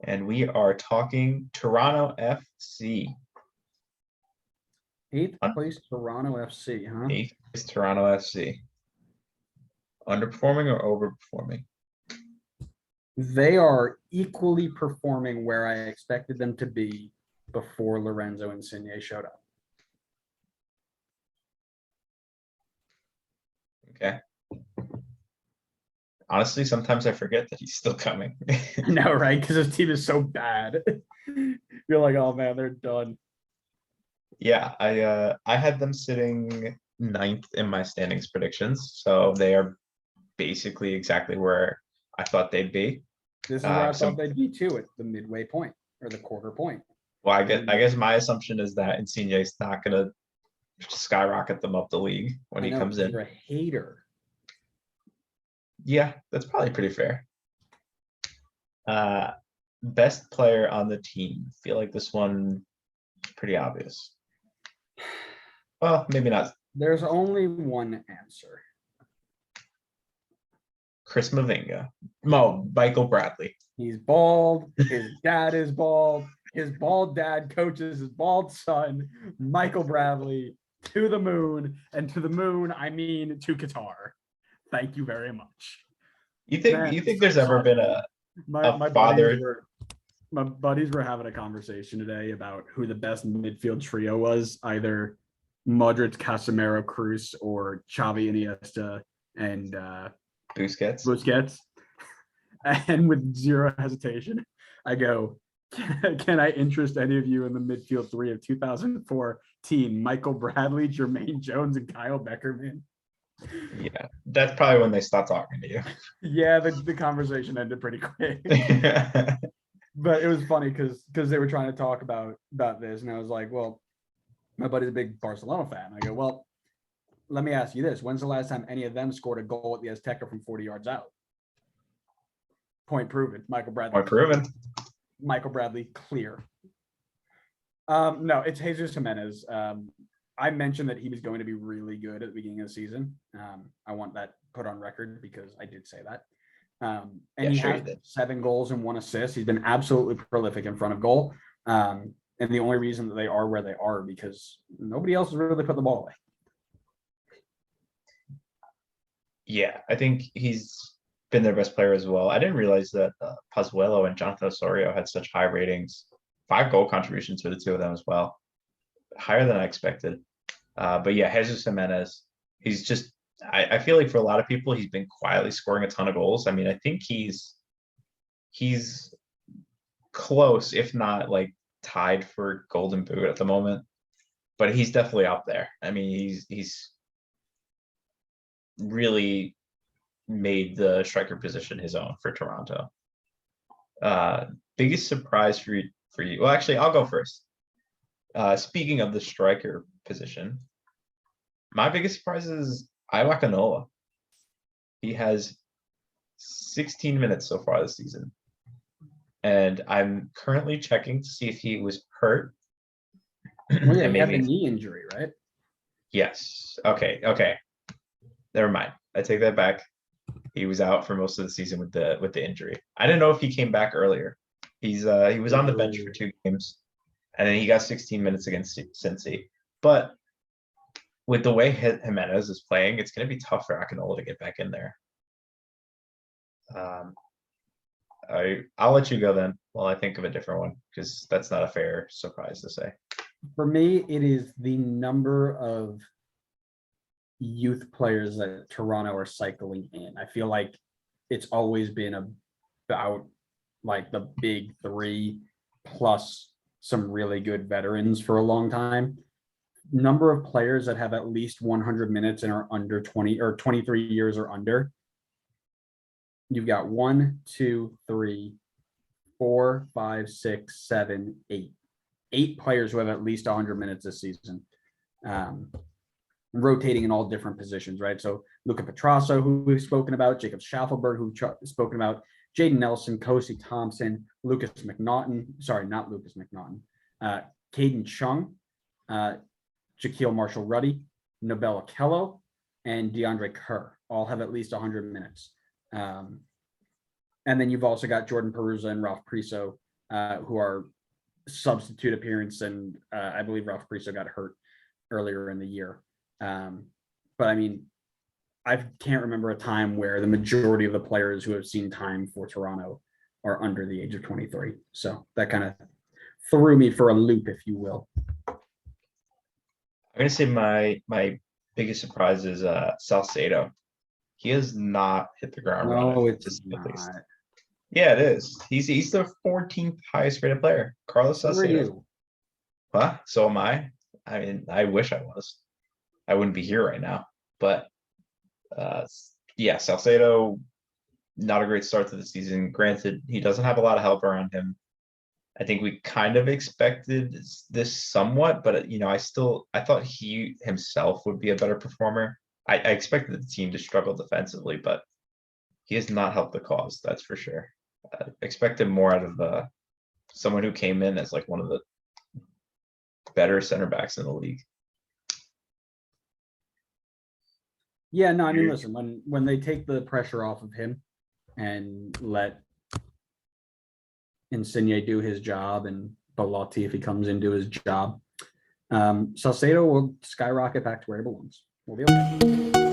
and we are talking Toronto FC. Eighth place Toronto FC, huh? Eighth place Toronto FC. Underperforming or overperforming? They are equally performing where I expected them to be before Lorenzo Insigne showed up. Okay. Honestly, sometimes I forget that he's still coming. No, right? Because his team is so bad. You're like, oh man, they're done. Yeah, I had them sitting ninth in my standings predictions, so they are basically exactly where I thought they'd be. This is where I thought they'd be too, at the midway point or the quarter point. Well, I guess my assumption is that Insigne is not gonna skyrocket them up the league when he comes in. You're a hater. Yeah, that's probably pretty fair. Best player on the team. Feel like this one pretty obvious. Well, maybe not. There's only one answer. Chris Mavinga. Michael Bradley. He's bald. His dad is bald. His bald dad coaches his bald son, Michael Bradley, to the moon. And to the moon, I mean to Qatar. Thank you very much. You think there's ever been a father? My buddies were having a conversation today about who the best midfield trio was, either Modric, Casemiro, Cruz, or Xavi, Iniesta, and Busquets. And with zero hesitation, I go, can I interest any of you in the midfield three of 2004 team? Michael Bradley, Jermaine Jones, and Kyle Beckerman. Yeah, that's probably when they stopped talking to you. Yeah, the conversation ended pretty quick. But it was funny because they were trying to talk about this, and I was like, well, my buddy's a big Barcelona fan. I go, well, let me ask you this. When's the last time any of them scored a goal at the Azteca from 40 yards out? Point proven. Michael Bradley. Point proven. Michael Bradley, clear. No, it's Jesus Jimenez. I mentioned that he was going to be really good at the beginning of the season. I want that put on record because I did say that. And he has 7 goals and 1 assist. He's been absolutely prolific in front of goal. And the only reason that they are where they are because nobody else has really put the ball away. Yeah, I think he's been their best player as well. I didn't realize that Pozuelo and Jonathan Osorio had such high ratings. 5 goal contributions for the two of them as well. Higher than I expected. But yeah, Jesus Jimenez, he's just, I feel like for a lot of people, he's been quietly scoring a ton of goals. I mean, I think he's close, if not like tied for Golden Boot at the moment, but he's definitely up there. I mean, he's really made the striker position his own for Toronto. Biggest surprise for you? Well, actually, I'll go first. Speaking of the striker position, my biggest surprise is Iwa Kanoa. He has 16 minutes so far this season. And I'm currently checking to see if he was hurt. Well, yeah, he had a knee injury, right? Yes. Okay. Never mind. I take that back. He was out for most of the season with the injury. I didn't know if he came back earlier. He was on the bench for 2 games, and then he got 16 minutes against Cincy. But with the way Jimenez is playing, it's going to be tough for Akinola to get back in there. I'll let you go then while I think of a different one, because that's not a fair surprise to say. For me, it is the number of youth players that Toronto are cycling in. I feel like it's always been about like the big 3 plus some really good veterans for a long time. Number of players that have at least 100 minutes and are under 20 or 23 years or under. You've got 1, 2, 3, 4, 5, 6, 7, 8. 8 players who have at least 100 minutes this season. Rotating in all different positions, right? So Luca Petrasso, who we've spoken about, Jacob Schaffelberg, who we've spoken about, Jaden Nelson, Kosi Thompson, Lucas McNaughton, sorry, not Lucas McNaughton, Caden Chung, Shaquille Marshall-Ruddy, Nobel Okello, and DeAndre Kerr all have at least 100 minutes. And then you've also got Jordan Perusa and Ralph Priso who are substitute appearance, and I believe Ralph Priso got hurt earlier in the year. But I mean, I can't remember a time where the majority of the players who have seen time for Toronto are under the age of 23. So that kind of threw me for a loop, if you will. I'm gonna say my biggest surprise is Salcedo. He has not hit the ground No, running. it's to say the least. not. Yeah, it is. He's the 14th highest rated player. Carlos Who are Salcedo. you? Huh? So am I. I mean, I wish I was. I wouldn't be here right now. But yeah, Salcedo, not a great start to the season. Granted, he doesn't have a lot of help around him. I think we kind of expected this somewhat, but I thought he himself would be a better performer. I expected the team to struggle defensively, but he has not helped the cause, that's for sure. Expected more out of someone who came in as like one of the better center backs in the league. Yeah, no, I mean, Huge. listen, when they take the pressure off of him and let Insigne do his job and Belotti, if he comes in, do his job, Salcedo will skyrocket back to where he belongs. We'll be okay.